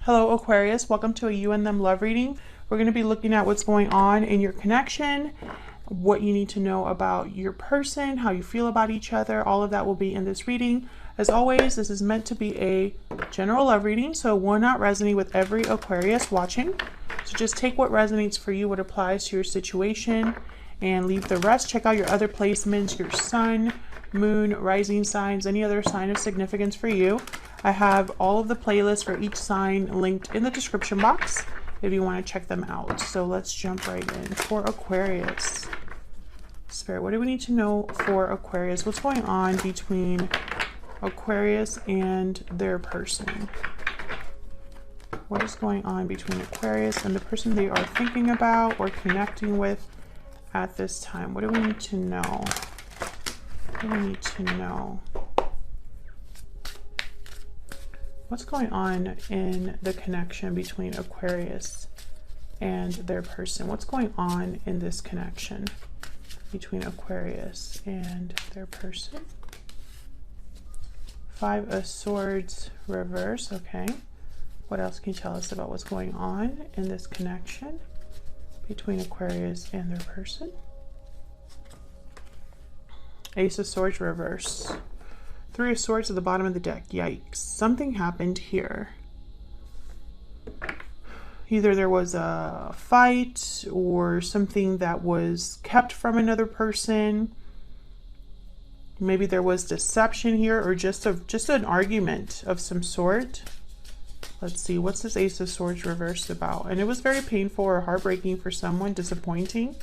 Hello Aquarius, welcome to a you and them love reading. We're going to be looking at what's going on in your connection, what you need to know about your person, how you feel about each other. All of that will be in this reading. As always, this is meant to be a general love reading, so it will not resonate with every Aquarius watching. So just take what resonates for you, what applies to your situation, and leave the rest. Check out your other placements, your sun, moon, rising signs, any other sign of significance for you. I have all of the playlists for each sign linked in the description box if you want to check them out. So let's jump right in. For Aquarius, Spirit, what do we need to know for Aquarius? What's going on between Aquarius and their person? What is going on between Aquarius and the person they are thinking about or connecting with at this time? What do we need to know? What do we need to know? What's going on in the connection between Aquarius and their person? What's going on in this connection between Aquarius and their person? Five of Swords reverse. Okay. What else can you tell us about what's going on in this connection between Aquarius and their person? Ace of Swords reverse. Three of Swords at the bottom of the deck. Yikes. Something happened here. Either there was a fight or something that was kept from another person. Maybe there was deception here, or just an argument of some sort. Let's see. What's this Ace of Swords reversed about? And it was very painful or heartbreaking for someone. Disappointing.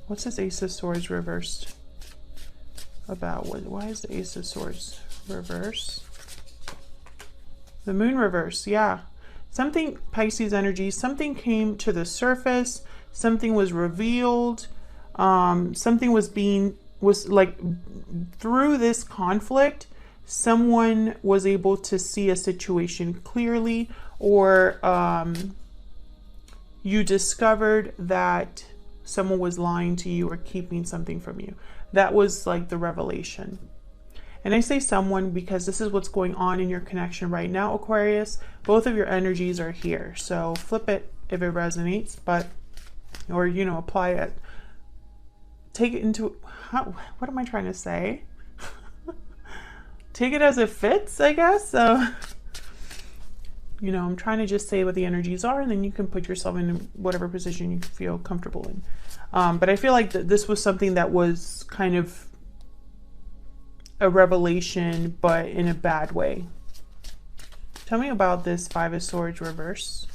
What's this Ace of Swords reversed about? Why is the Ace of Swords reverse? The Moon reverse. Yeah, something Pisces energy, something came to the surface, something was revealed, something was like through this conflict, someone was able to see a situation clearly, or you discovered that someone was lying to you or keeping something from you. That was like the revelation. And I say someone because this is what's going on in your connection right now, Aquarius. Both of your energies are here. So flip it if it resonates, or, you know, apply it. Take it into, what am I trying to say? Take it as it fits, I guess. So, you know, I'm trying to just say what the energies are, and then you can put yourself in whatever position you feel comfortable in. But I feel like this was something that was kind of a revelation, but in a bad way. Tell me about this Five of Swords reverse.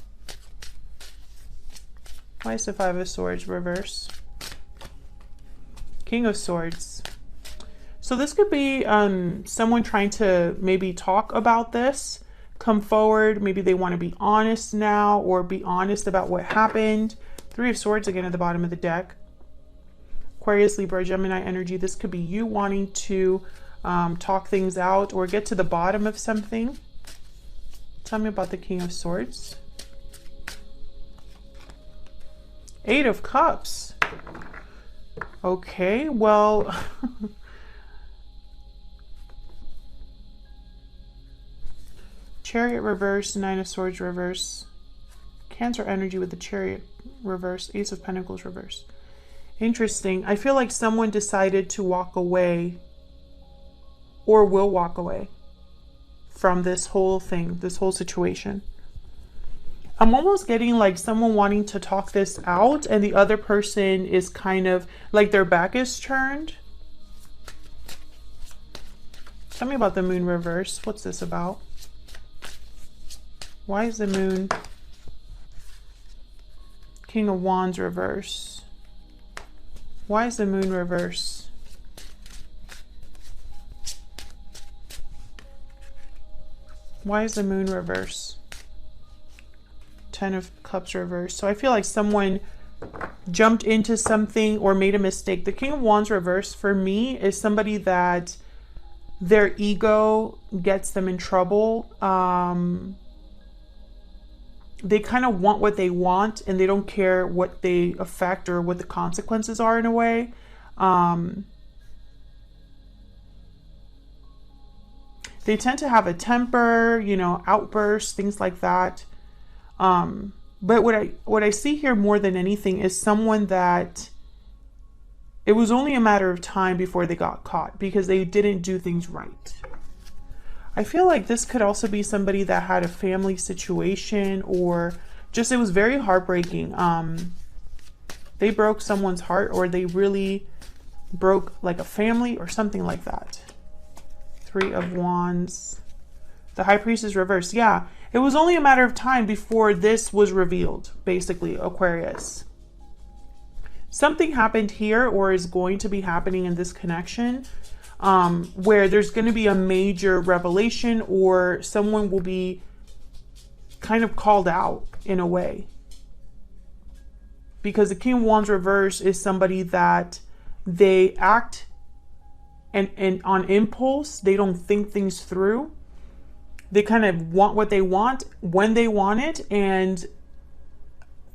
Why is the Five of Swords reverse? King of Swords. So this could be someone trying to maybe talk about this, come forward. Maybe they want to be honest now, or be honest about what happened. Three of Swords again at the bottom of the deck. Aquarius, Libra, Gemini energy. This could be you wanting to talk things out or get to the bottom of something. Tell me about the King of Swords. Eight of Cups. Okay, well, Chariot reverse, Nine of Swords reverse, Cancer energy with the Chariot reverse, Ace of Pentacles reverse. Interesting. I feel like someone decided to walk away, or will walk away from this whole thing, this whole situation. I'm almost getting like someone wanting to talk this out, and the other person is kind of like their back is turned. Tell me about the Moon reverse. What's this about? Why is the Moon? King of Wands reverse. Why is the Moon reverse? Why is the Moon reverse? Ten of Cups reverse. So I feel like someone jumped into something or made a mistake. The King of Wands reverse for me is somebody that their ego gets them in trouble. They kind of want what they want, and they don't care what they affect or what the consequences are in a way. They tend to have a temper, you know, outbursts, things like that. But what I see here more than anything is someone that it was only a matter of time before they got caught because they didn't do things right. I feel like this could also be somebody that had a family situation, or just it was very heartbreaking. They broke someone's heart, or they really broke like a family or something like that. 3 of Wands. The High Priestess reversed. Yeah, it was only a matter of time before this was revealed, basically, Aquarius. Something happened here, or is going to be happening in this connection, where there's going to be a major revelation, or someone will be kind of called out in a way. Because the King of Wands reverse is somebody that they act and on impulse. They don't think things through. They kind of want what they want when they want it, and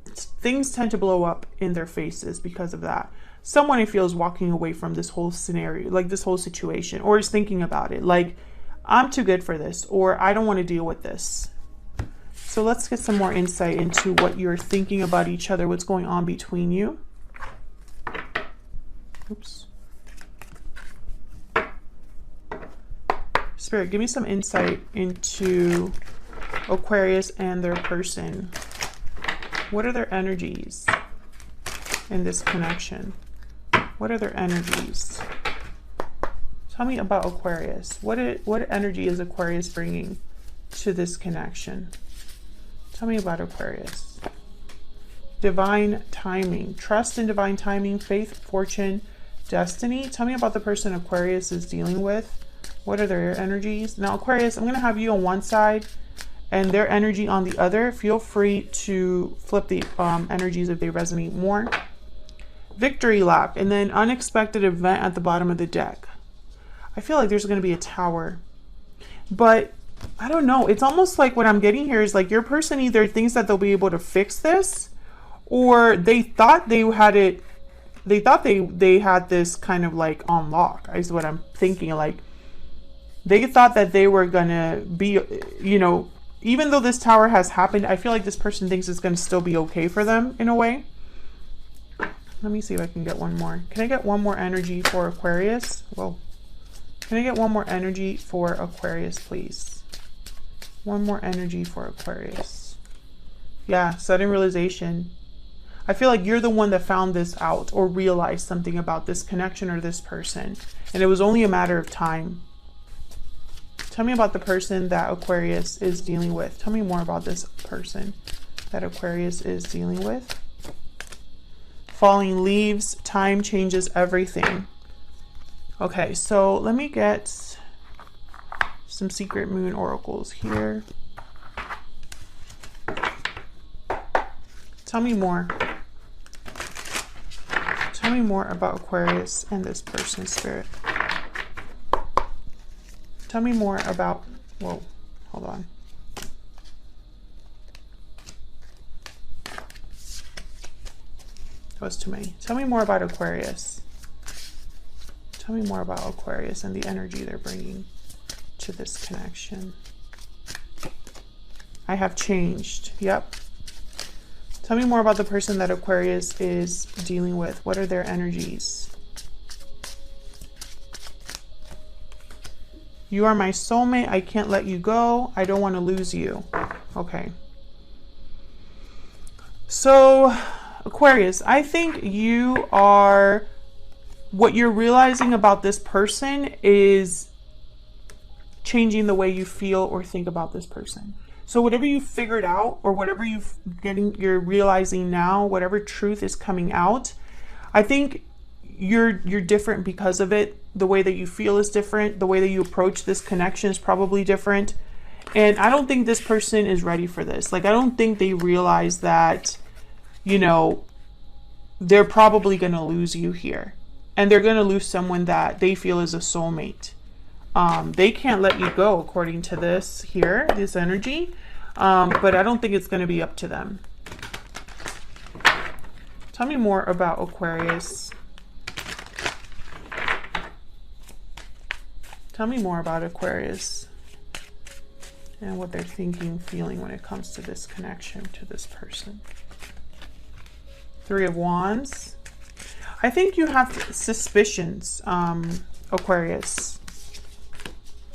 things tend to blow up in their faces because of that. Someone I feel is walking away from this whole scenario, like this whole situation, or is thinking about it like, I'm too good for this, or I don't want to deal with this. So let's get some more insight into what you're thinking about each other, what's going on between you. Oops. Spirit, give me some insight into Aquarius and their person. What are their energies in this connection? What are their energies? Tell me about Aquarius. What energy is Aquarius bringing to this connection? Tell me about Aquarius. Divine timing. Trust in divine timing, faith, fortune, destiny. Tell me about the person Aquarius is dealing with. What are their energies? Now, Aquarius, I'm going to have you on one side and their energy on the other. Feel free to flip the energies if they resonate more. Victory lap, and then unexpected event at the bottom of the deck. I feel like there's going to be a tower, but I don't know. It's almost like what I'm getting here is like your person either thinks that they'll be able to fix this, or they thought they had it. They thought they had this kind of like on lock, is what I'm thinking. Like they thought that they were gonna be, you know, even though this tower has happened, I feel like this person thinks it's gonna still be okay for them in a way. Let me see if I can get one more. Can I get one more energy for Aquarius? Whoa. Can I get one more energy for Aquarius, please? One more energy for Aquarius. Yeah, sudden realization. I feel like you're the one that found this out or realized something about this connection or this person, and it was only a matter of time. Tell me about the person that Aquarius is dealing with. Tell me more about this person that Aquarius is dealing with. Falling leaves, time changes everything. Okay, so let me get some secret moon oracles here. Tell me more. Tell me more about Aquarius and this person, Spirit. Tell me more about, whoa, hold on. That was too many. Tell me more about Aquarius. Tell me more about Aquarius and the energy they're bringing to this connection. I have changed. Yep. Tell me more about the person that Aquarius is dealing with. What are their energies? You are my soulmate. I can't let you go. I don't want to lose you. Okay. So, Aquarius, I think you are, what you're realizing about this person is changing the way you feel or think about this person. So whatever you figured out, or whatever you're realizing now, whatever truth is coming out, I think you're different because of it. The way that you feel is different. The way that you approach this connection is probably different. And I don't think this person is ready for this. Like, I don't think they realize that, you know, they're probably going to lose you here. And they're going to lose someone that they feel is a soulmate. They can't let you go, according to this here, this energy. But I don't think it's going to be up to them. Tell me more about Aquarius. Tell me more about Aquarius. and what they're thinking, feeling when it comes to this connection to this person. Three of Wands. I think you have suspicions, Aquarius.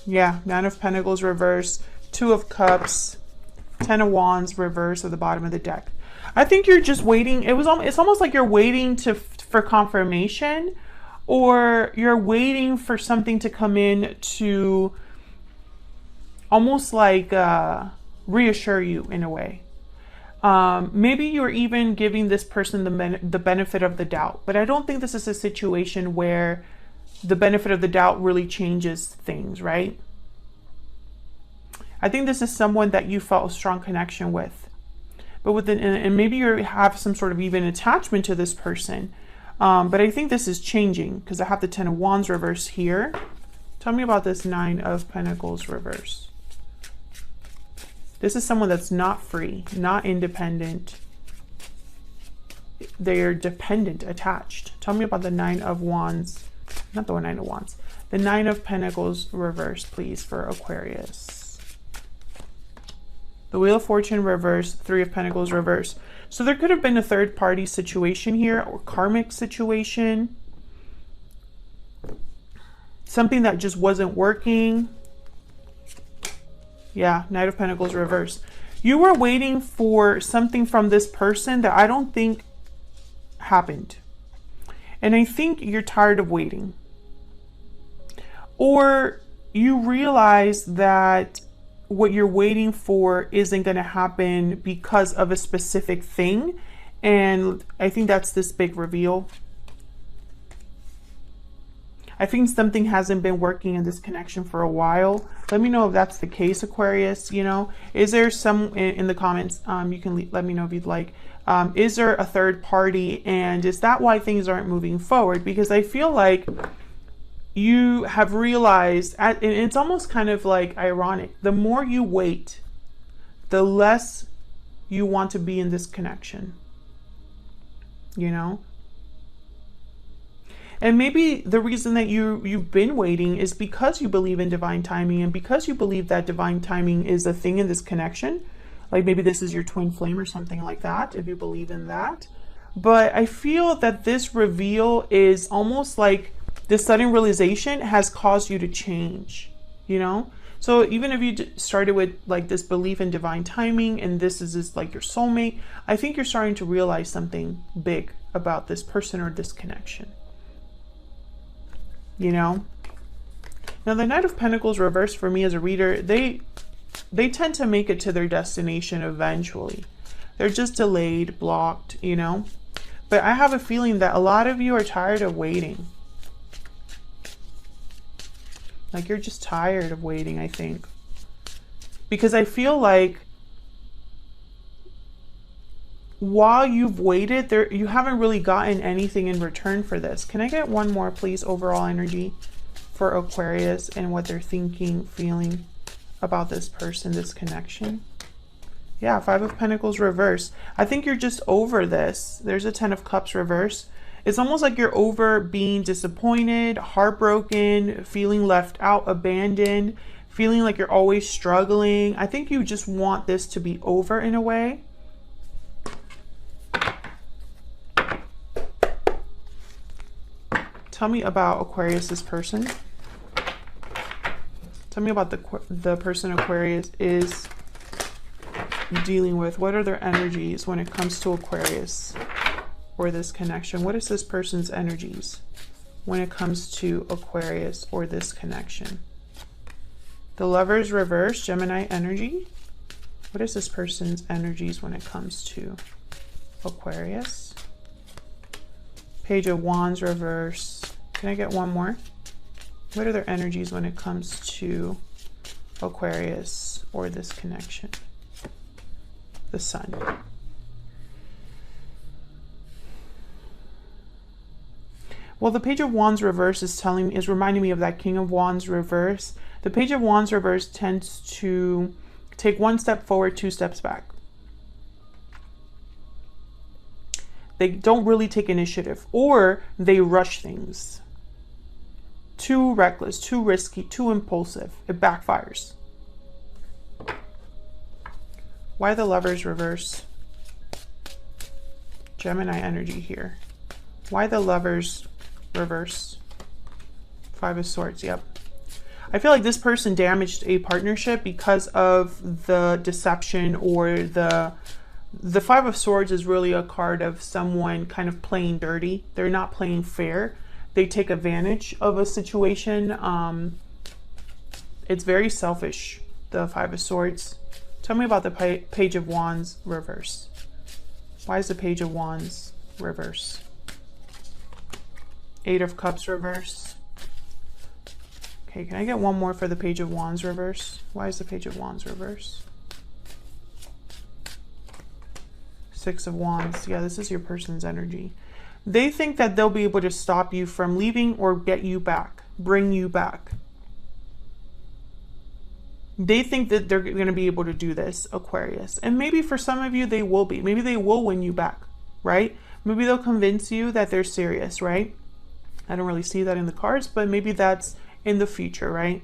Yeah, Nine of Pentacles reverse, Two of Cups, Ten of Wands reverse at the bottom of the deck. I think you're just waiting. It's almost like you're waiting for confirmation, or you're waiting for something to come in to almost like reassure you in a way. Maybe you're even giving this person the benefit of the doubt, but I don't think this is a situation where the benefit of the doubt really changes things, right? I think this is someone that you felt a strong connection with, but and maybe you have some sort of even attachment to this person. But I think this is changing because I have the Ten of Wands reverse here. Tell me about this Nine of Pentacles reverse. This is someone that's not free, not independent. They're dependent, attached. Tell me about the Nine of Wands. Not the Nine of Wands. The Nine of Pentacles reverse, please, for Aquarius. The Wheel of Fortune reverse, Three of Pentacles reverse. So there could have been a third party situation here, or karmic situation. Something that just wasn't working. Yeah, Knight of Pentacles reverse. You were waiting for something from this person that I don't think happened. And I think you're tired of waiting. Or you realize that what you're waiting for isn't going to happen because of a specific thing. And I think that's this big reveal. I think something hasn't been working in this connection for a while. Let me know if that's the case, Aquarius. You know, is there some in the comments? You can let me know if you'd like. Is there a third party, and is that why things aren't moving forward? Because I feel like you have realized, and it's almost kind of like ironic, the more you wait, the less you want to be in this connection, you know? And maybe the reason that you've been waiting is because you believe in divine timing, and because you believe that divine timing is a thing in this connection. Like maybe this is your twin flame or something like that, if you believe in that. But I feel that this reveal is almost like this sudden realization has caused you to change, you know? So even if you started with like this belief in divine timing, and this is just like your soulmate, I think you're starting to realize something big about this person or this connection. You know, now the Knight of Pentacles reversed for me as a reader, they tend to make it to their destination eventually. They're just delayed, blocked, you know, but I have a feeling that a lot of you are tired of waiting. Like you're just tired of waiting, I think, because I feel like while you've waited there, you haven't really gotten anything in return for this. Can I get one more, please? Overall energy for Aquarius and what they're thinking, feeling about this person, this connection. Yeah, Five of Pentacles reverse. I think you're just over this. There's a Ten of Cups reverse. It's almost like you're over being disappointed, heartbroken, feeling left out, abandoned, feeling like you're always struggling. I think you just want this to be over in a way. Tell me about Aquarius's person. Tell me about the person Aquarius is dealing with. What are their energies when it comes to Aquarius or this connection? What is this person's energies when it comes to Aquarius or this connection? The Lovers reverse, Gemini energy. What is this person's energies when it comes to Aquarius? Page of Wands reverse. Can I get one more? What are their energies when it comes to Aquarius or this connection? The Sun. Well, the Page of Wands reverse is reminding me of that King of Wands reverse. The Page of Wands reverse tends to take one step forward, two steps back. They don't really take initiative, or they rush things. Too reckless, too risky, too impulsive. It backfires. Why the Lovers reverse? Gemini energy here. Why the Lovers reverse? Five of Swords, yep. I feel like this person damaged a partnership because of the deception, or the Five of Swords is really a card of someone kind of playing dirty. They're not playing fair. They take advantage of a situation. It's very selfish, the Five of Swords. Tell me about the Page of Wands reverse. Why is the Page of Wands reverse? Eight of Cups reverse. Okay, can I get one more for the Page of Wands reverse? Why is the Page of Wands reverse? Six of Wands. Yeah, this is your person's energy. They think that they'll be able to stop you from leaving or get you back, bring you back. They think that they're going to be able to do this, Aquarius. And maybe for some of you, they will be. Maybe they will win you back, right? Maybe they'll convince you that they're serious, right? I don't really see that in the cards, but maybe that's in the future, right?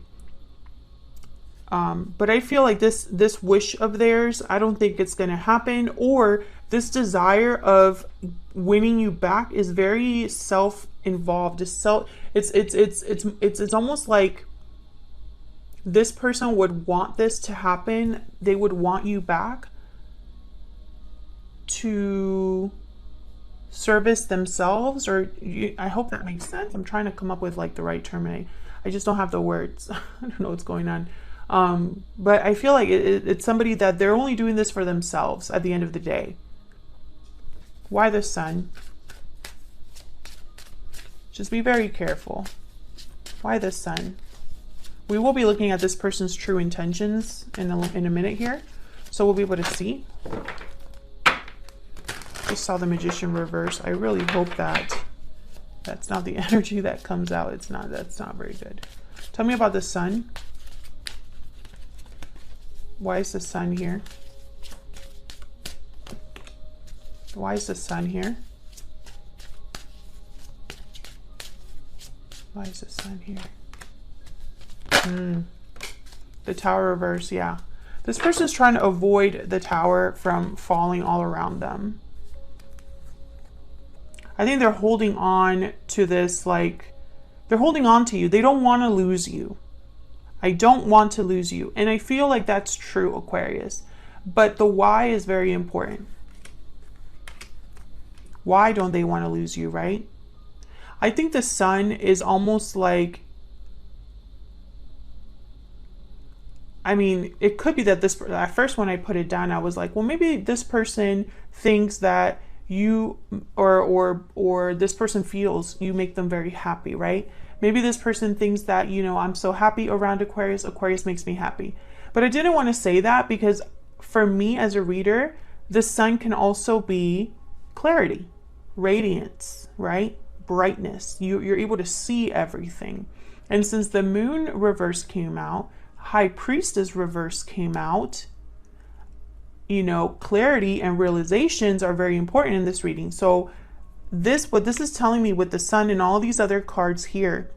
But I feel like this wish of theirs, I don't think it's going to happen. Or this desire of winning you back is very self-involved. It's almost like this person would want this to happen. They would want you back to service themselves, or I hope that makes sense. I'm trying to come up with like the right term. I just don't have the words. I don't know what's going on. But I feel like it's somebody that they're only doing this for themselves at the end of the day. Why the Sun? Just be very careful. Why the Sun? We will be looking at this person's true intentions in a minute here, so we'll be able to see. Just saw the Magician reverse. I really hope that that's not the energy that comes out. It's not. That's not very good. Tell me about the Sun. Why is the Sun here? Why is the Sun here? Why is the Sun here? The Tower reverse, yeah. This person's trying to avoid the Tower from falling all around them. I think they're holding on to this, like, they're holding on to you. They don't want to lose you. I don't want to lose you. And I feel like that's true, Aquarius. But the why is very important. Why don't they want to lose you, right? I think the Sun is almost like, I mean, it could be that this, at first when I put it down, I was like, well, maybe this person thinks that you, or this person feels you make them very happy, right? Maybe this person thinks that, you know, I'm so happy around Aquarius. Aquarius makes me happy. But I didn't want to say that because for me as a reader, the Sun can also be clarity, radiance, right? Brightness. You're able to see everything. And since the Moon reverse came out, High Priestess reverse came out, you know, clarity and realizations are very important in this reading. So what this is telling me with the Sun and all these other cards here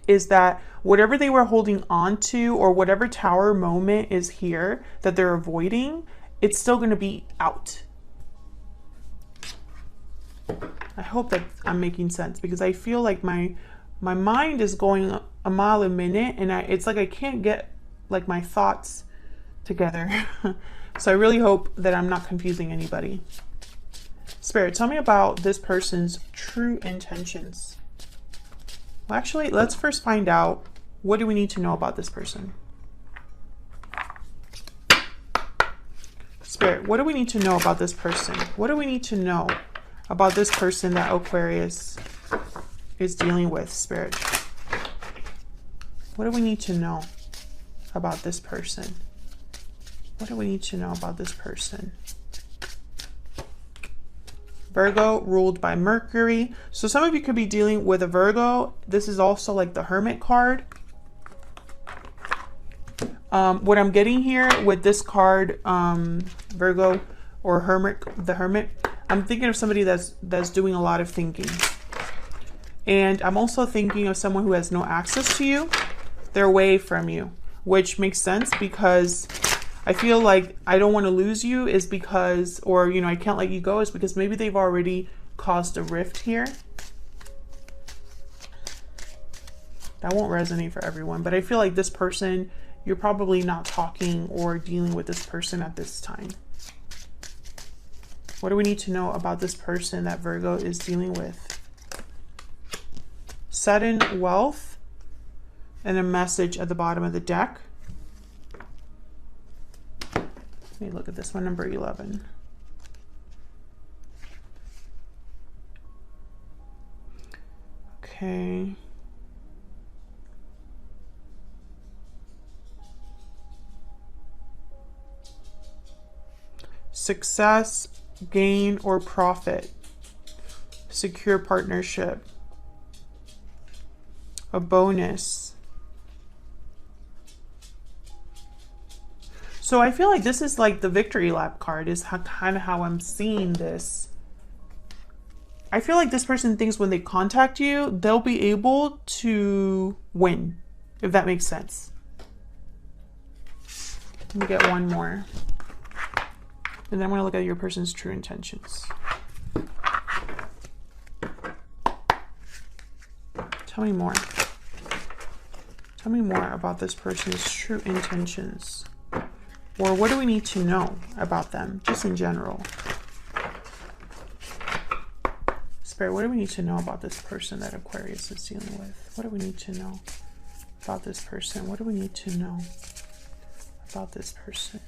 is that whatever they were holding on to, or whatever Tower moment is here that they're avoiding, it's still going to be out. I hope that I'm making sense, because I feel like my mind is going a mile a minute, and it's like I can't get like my thoughts together. So I really hope that I'm not confusing anybody. Spirit, tell me about this person's true intentions. Well, actually, let's first find out, what do we need to know about this person? Spirit, what do we need to know about this person? What do we need to know about this person that Aquarius is dealing with, Spirit? What do we need to know about this person? What do we need to know about this person? Virgo, ruled by Mercury. So some of you could be dealing with a Virgo. This is also like the Hermit card. What I'm getting here with this card, Virgo or the Hermit, I'm thinking of somebody that's doing a lot of thinking. And I'm also thinking of someone who has no access to you. They're away from you, which makes sense because I feel like I don't want to lose you is because, or, you know, I can't let you go is because maybe they've already caused a rift here. That won't resonate for everyone, but I feel like this person, you're probably not talking or dealing with this person at this time. What do we need to know about this person that Virgo is dealing with? Sudden wealth and a message at the bottom of the deck. Let me look at this one, number 11. Okay. Success, gain, or profit. Secure partnership. A bonus. So I feel like this is like the victory lap card is kind of how I'm seeing this. I feel like this person thinks when they contact you, they'll be able to win, if that makes sense. Let me get one more. And then I'm going to look at your person's true intentions. Tell me more. Tell me more about this person's true intentions. Or what do we need to know about them, just in general? Spirit, what do we need to know about this person that Aquarius is dealing with? What do we need to know about this person? What do we need to know about this person?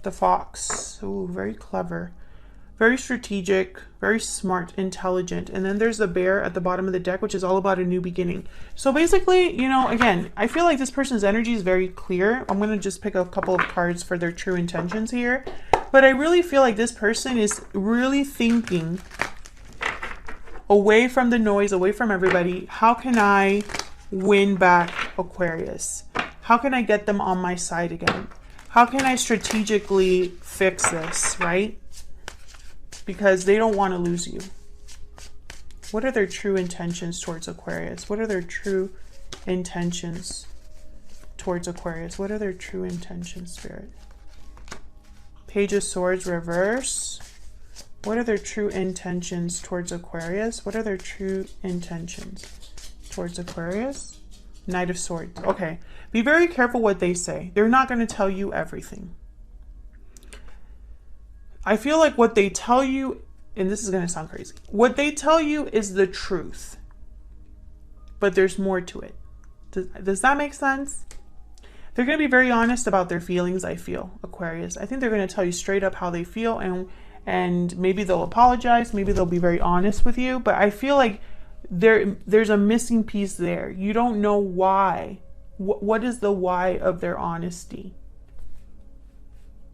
The Fox. Ooh, very clever. Very strategic, very smart, intelligent. And then there's the Bear at the bottom of the deck, which is all about a new beginning. So basically, you know, again, I feel like this person's energy is very clear. I'm going to just pick a couple of cards for their true intentions here. But I really feel like this person is really thinking away from the noise, away from everybody. How can I win back Aquarius? How can I get them on my side again? How can I strategically fix this, right? Because they don't want to lose you. What are their true intentions towards Aquarius? What are their true intentions towards Aquarius? What are their true intentions, Spirit? Page of Swords reverse. What are their true intentions towards Aquarius? What are their true intentions towards Aquarius? Knight of Swords. Okay. Be very careful what they say. They're not going to tell you everything. I feel like what they tell you, and this is going to sound crazy, what they tell you is the truth, but there's more to it. Does that make sense? They're going to be very honest about their feelings, I feel, Aquarius. I think they're going to tell you straight up how they feel, and maybe they'll apologize, maybe they'll be very honest with you, but I feel like there's a missing piece there. You don't know why. What is the why of their honesty?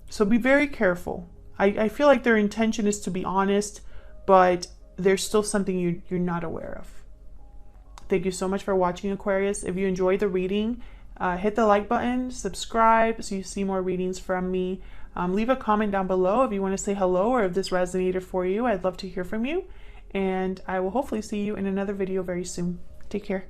So be very careful. I feel like their intention is to be honest, but there's still something you're not aware of. Thank you so much for watching, Aquarius. If you enjoyed the reading, hit the like button, subscribe so you see more readings from me. Leave a comment down below if you want to say hello or if this resonated for you. I'd love to hear from you. And I will hopefully see you in another video very soon. Take care.